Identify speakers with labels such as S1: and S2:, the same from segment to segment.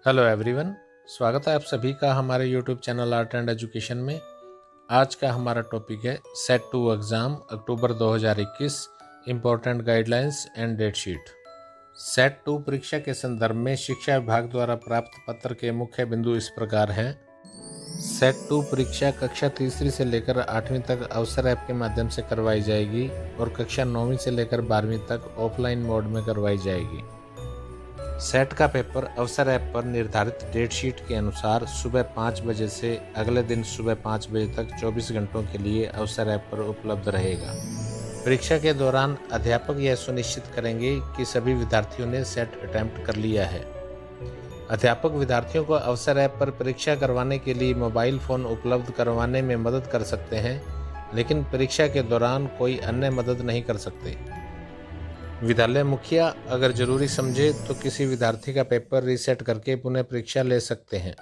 S1: Hello everyone, स्वागत है आप सभी का हमारे YouTube channel art and education में। आज का हमारा टॉपिक है set 2 exam October 2021 important guidelines and date sheet. Set 2 परीक्षा के संदर्भ में शिक्षा विभाग द्वारा प्राप्त पत्र के मुख्य बिंदु इस प्रकार हैं। सेट 2 परीक्षा कक्षा तीसरी से लेकर 8वीं तक अवसर ऐप के माध्यम से करवाई जाएगी और कक्षा 9वीं से लेकर 12वीं तक ऑफलाइन मोड में करवाई जाएगी। सेट का पेपर अवसर ऐप पर निर्धारित डेट शीट के अनुसार सुबह 5 बजे से अगले दिन सुबह 5 बजे तक 24 घंटों के लिए अवसर ऐप पर उपलब्ध रहेगा। परीक्षा के दौरान अध्यापक यह सुनिश्चित करेंगे कि सभी विद्यार्थियों ने सेट अटेम्प्ट कर लिया है। अध्यापक विद्यार्थियों को अवसर ऐप पर परीक्षा करवाने के लिए मोबाइल फ़ोन उपलब्ध करवाने में मदद कर सकते हैं, लेकिन परीक्षा के दौरान कोई अन्य मदद नहीं कर सकते। विद्यालय मुखिया अगर जरूरी समझे तो किसी विद्यार्थी का पेपर रीसेट करके पुनः परीक्षा ले सकते हैं।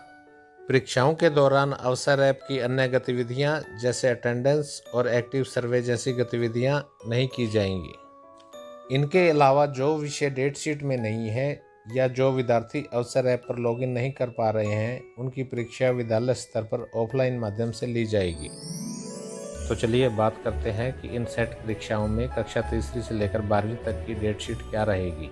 S1: परीक्षाओं के दौरान अवसर ऐप की अन्य गतिविधियां जैसे अटेंडेंस और एक्टिव सर्वे जैसी गतिविधियां नहीं की जाएंगी। इनके अलावा जो विषय डेट शीट में नहीं है या जो विद्यार्थी अवसर ऐप पर लॉगिन नहीं कर पा रहे हैं, उनकी परीक्षा विद्यालय स्तर पर ऑफलाइन माध्यम से ली जाएगी। तो चलिए बात करते हैं कि इन सेट परीक्षाओं में कक्षा तीसरी से लेकर 12वीं तक की डेट शीट क्या रहेगी।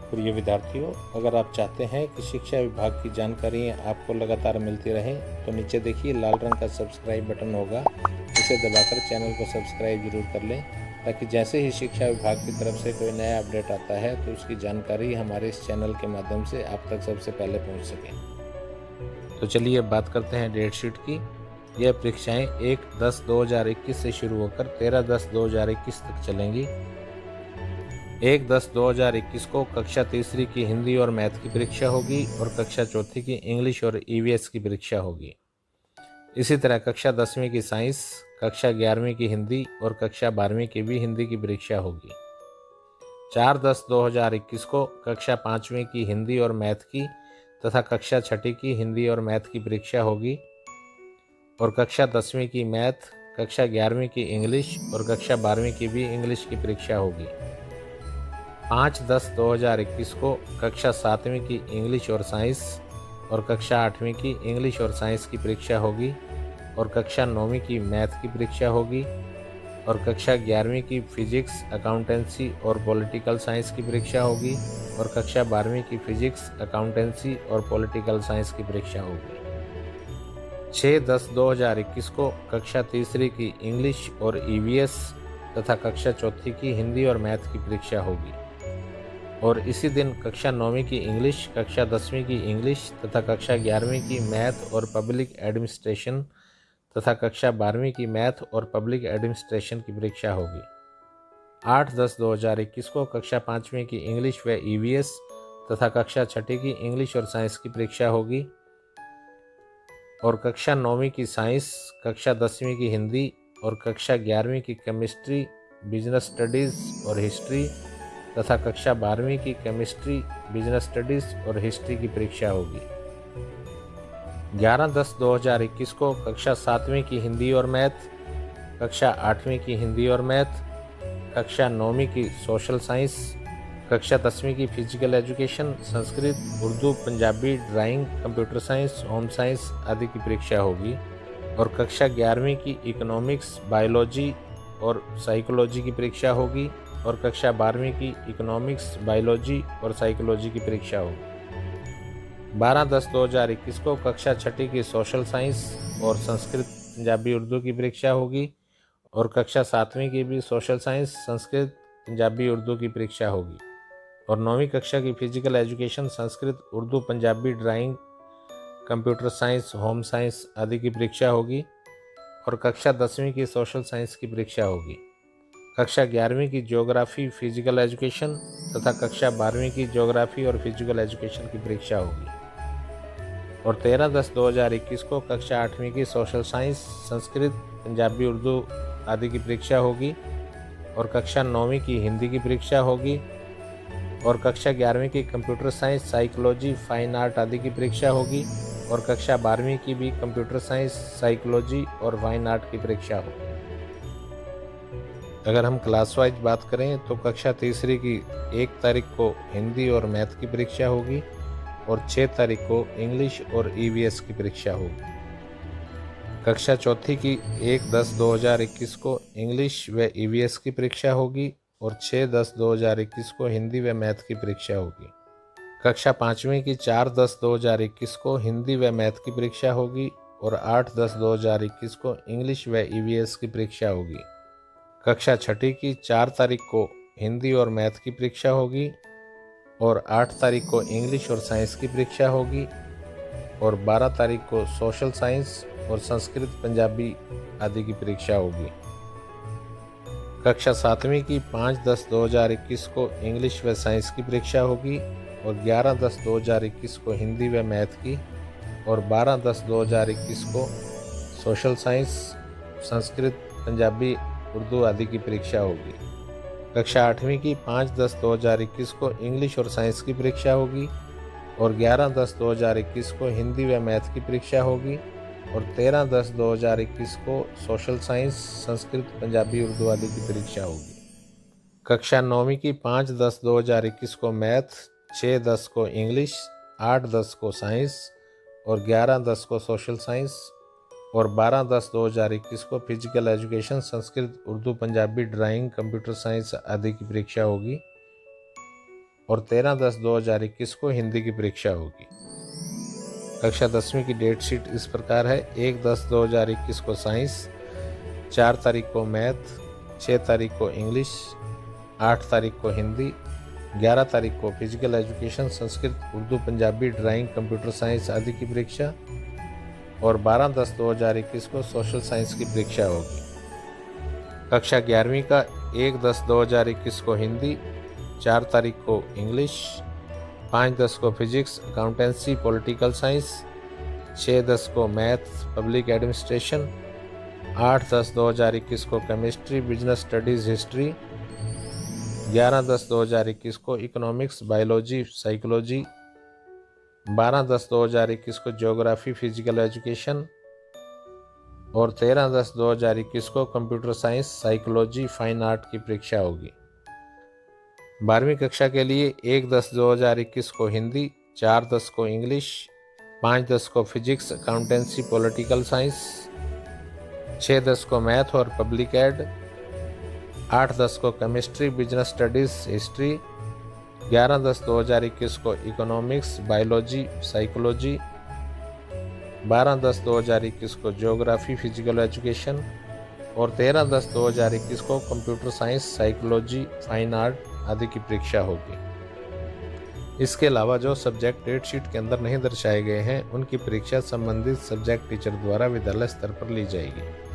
S1: प्रिय विद्यार्थियों, अगर आप चाहते हैं कि शिक्षा विभाग की जानकारी आपको लगातार मिलती रहे तो नीचे देखिए लाल रंग का सब्सक्राइब बटन होगा, इसे दबाकर चैनल को सब्सक्राइब जरूर कर लें ताकि जैसे ही शिक्षा विभाग की तरफ से कोई नया अपडेट आता है तो उसकी जानकारी हमारे इस चैनल के माध्यम से आप तक सबसे पहले पहुँच सके। तो चलिए बात करते हैं डेट शीट की। यह परीक्षाएं 1/10/2021 से शुरू होकर 13/10/2021 तक चलेंगी। 1/10/2021 को कक्षा तीसरी की हिंदी और मैथ की परीक्षा होगी और कक्षा चौथी की इंग्लिश और ईवीएस की परीक्षा होगी। इसी तरह कक्षा 10वीं की साइंस, कक्षा 11वीं की हिंदी और कक्षा 12वीं की भी हिंदी की परीक्षा होगी। 4/10/2021 को कक्षा 5वीं की हिंदी और मैथ की तथा कक्षा 6ठी की हिंदी और मैथ की परीक्षा होगी और कक्षा 10वीं की मैथ, कक्षा 11वीं की इंग्लिश और कक्षा 12वीं की भी इंग्लिश की परीक्षा होगी। 5/10/2021 को कक्षा 7वीं की इंग्लिश और साइंस और कक्षा 8वीं की इंग्लिश और साइंस की परीक्षा होगी और कक्षा 9वीं की मैथ की परीक्षा होगी और कक्षा 11वीं की फिजिक्स, अकाउंटेंसी और पॉलिटिकल साइंस की परीक्षा होगी और कक्षा 12वीं की फिजिक्स, अकाउंटेंसी और पॉलिटिकल साइंस की परीक्षा होगी। 6/10/2021 को कक्षा तीसरी की इंग्लिश और ईवीएस तथा कक्षा चौथी की हिंदी और मैथ की परीक्षा होगी और इसी दिन कक्षा 9वीं की इंग्लिश, कक्षा 10वीं की इंग्लिश तथा कक्षा 11वीं की मैथ और पब्लिक एडमिनिस्ट्रेशन तथा कक्षा 12वीं की मैथ और पब्लिक एडमिनिस्ट्रेशन की परीक्षा होगी। 8/10/2021 को कक्षा 5वीं की इंग्लिश व ईवीएस तथा कक्षा 6ठी की इंग्लिश और साइंस की परीक्षा होगी और कक्षा 9वीं की साइंस, कक्षा 10वीं की हिंदी और कक्षा 11वीं की केमिस्ट्री, बिजनेस स्टडीज़ और हिस्ट्री तथा कक्षा 12वीं की केमिस्ट्री, बिजनेस स्टडीज़ और हिस्ट्री की परीक्षा होगी। 11/10/2021 को कक्षा 7वीं की हिंदी और मैथ, कक्षा 8वीं की हिंदी और मैथ, कक्षा 9वीं की सोशल साइंस, कक्षा 10वीं की physical education, Sanskrit, Urdu, Punjabi, drawing, computer science, home science आदि की परीक्षा होगी और कक्षा 11वीं की इकोनॉमिक्स, बायोलॉजी और साइकोलॉजी की परीक्षा होगी और कक्षा 12वीं की इकोनॉमिक्स, बायोलॉजी और साइकोलॉजी की परीक्षा होगी। 12/10/2021 को कक्षा 6ठी की सोशल साइंस और संस्कृत, पंजाबी, उर्दू की परीक्षा होगी और कक्षा 7वीं की भी सोशल साइंस, संस्कृत, पंजाबी, उर्दू की परीक्षा होगी और 9वीं कक्षा की physical education, Sanskrit, Urdu, Punjabi, drawing, computer science, home science आदि की परीक्षा होगी और कक्षा 10वीं की सोशल साइंस की परीक्षा होगी। कक्षा 11वीं की ज्योग्राफी, फिजिकल एजुकेशन तथा कक्षा 12वीं की ज्योग्राफी और फिजिकल एजुकेशन की परीक्षा होगी और 13/10/2021 को कक्षा 8वीं की सोशल साइंस, संस्कृत, पंजाबी, उर्दू आदि की परीक्षा होगी और कक्षा 9वीं की हिंदी की परीक्षा होगी और कक्षा 11वीं की computer science, psychology, fine art आदि की परीक्षा होगी और कक्षा 12वीं की भी कंप्यूटर साइंस, साइकोलॉजी और फाइन आर्ट की परीक्षा होगी। अगर हम क्लास वाइज बात करें तो कक्षा तीसरी की 1 तारीख को हिंदी और मैथ की परीक्षा होगी और 6 तारीख को इंग्लिश और ईवीएस की परीक्षा होगी। कक्षा चौथी की 1/10/2021 को इंग्लिश व ईवीएस की परीक्षा होगी और 6/10/2021 को हिंदी व मैथ की परीक्षा होगी। कक्षा पाँचवीं की 4/10/2021 को हिंदी व मैथ की परीक्षा होगी और 8/10/2021 को इंग्लिश व ईवीएस की परीक्षा होगी। कक्षा छठी की 4 तारीख को हिंदी और मैथ की परीक्षा होगी और 8 तारीख को इंग्लिश और साइंस की परीक्षा होगी और 12 तारीख को सोशल साइंस और संस्कृत पंजाबी आदि की परीक्षा होगी। कक्षा सातवीं की 5/10/2021 को इंग्लिश व साइंस की परीक्षा होगी और 11/10/2021 को हिंदी व मैथ की और 12/10/2021 को सोशल साइंस, संस्कृत, पंजाबी, उर्दू आदि की परीक्षा होगी। कक्षा आठवीं की 5/10/2021 को इंग्लिश और साइंस की परीक्षा होगी और 11/10/2021 को हिंदी व मैथ की परीक्षा होगी और 13/10/2021 को सोशल साइंस, संस्कृत, पंजाबी, उर्दू आदि की परीक्षा होगी। कक्षा नौवीं की 5/10/2021 को मैथ, 6/10 को इंग्लिश, 8/10 को साइंस और 11/10 को सोशल साइंस और 12/10/2021 को physical education, Sanskrit, Urdu, Punjabi, drawing, computer science आदि की परीक्षा होगी और 13/10/2021 को हिंदी की परीक्षा होगी। कक्षा 10वीं की डेट शीट इस प्रकार है। 1/10/2021 को साइंस, 4 तारीख को मैथ, 6 तारीख को इंग्लिश, 8 तारीख को हिंदी, 11 तारीख को physical education, Sanskrit, Urdu, Punjabi, drawing, computer science आदि की परीक्षा और 12/10/2021 को सोशल साइंस की परीक्षा होगी। कक्षा 11वीं का 1/10/2021 को हिंदी, 4 तारीख को इंग्लिश, 5/10 को फिजिक्स, अकाउंटेंसी, पॉलिटिकल साइंस, 6/10 को मैथ, पब्लिक एडमिनिस्ट्रेशन, 8/10/2021 को केमिस्ट्री, बिजनेस स्टडीज़, हिस्ट्री, 11/10/2021 को इकोनॉमिक्स, बायोलॉजी, साइकोलॉजी, 12/10/2021 को ज्योग्राफी, फिजिकल एजुकेशन और 13/10/2021 को computer science, psychology, fine art की परीक्षा होगी। 12वीं कक्षा के लिए 1/10/2021 को हिंदी, 4/10 को इंग्लिश, 5/10 को फिजिक्स, अकाउंटेंसी, पॉलिटिकल साइंस, 6/10 को मैथ और पब्लिक एड, 8/10 को केमिस्ट्री, बिजनेस स्टडीज़, हिस्ट्री, 11/10/2021 को इकोनॉमिक्स, बायोलॉजी, साइकोलॉजी, 12/10/2021 को ज्योग्राफी, फिजिकल एजुकेशन और 13/10/2021 को computer science, psychology, fine art आदि की परीक्षा होगी। इसके अलावा जो सब्जेक्ट डेट शीट के अंदर नहीं दर्शाए गए हैं उनकी परीक्षा संबंधित सब्जेक्ट टीचर द्वारा विद्यालय स्तर पर ली जाएगी।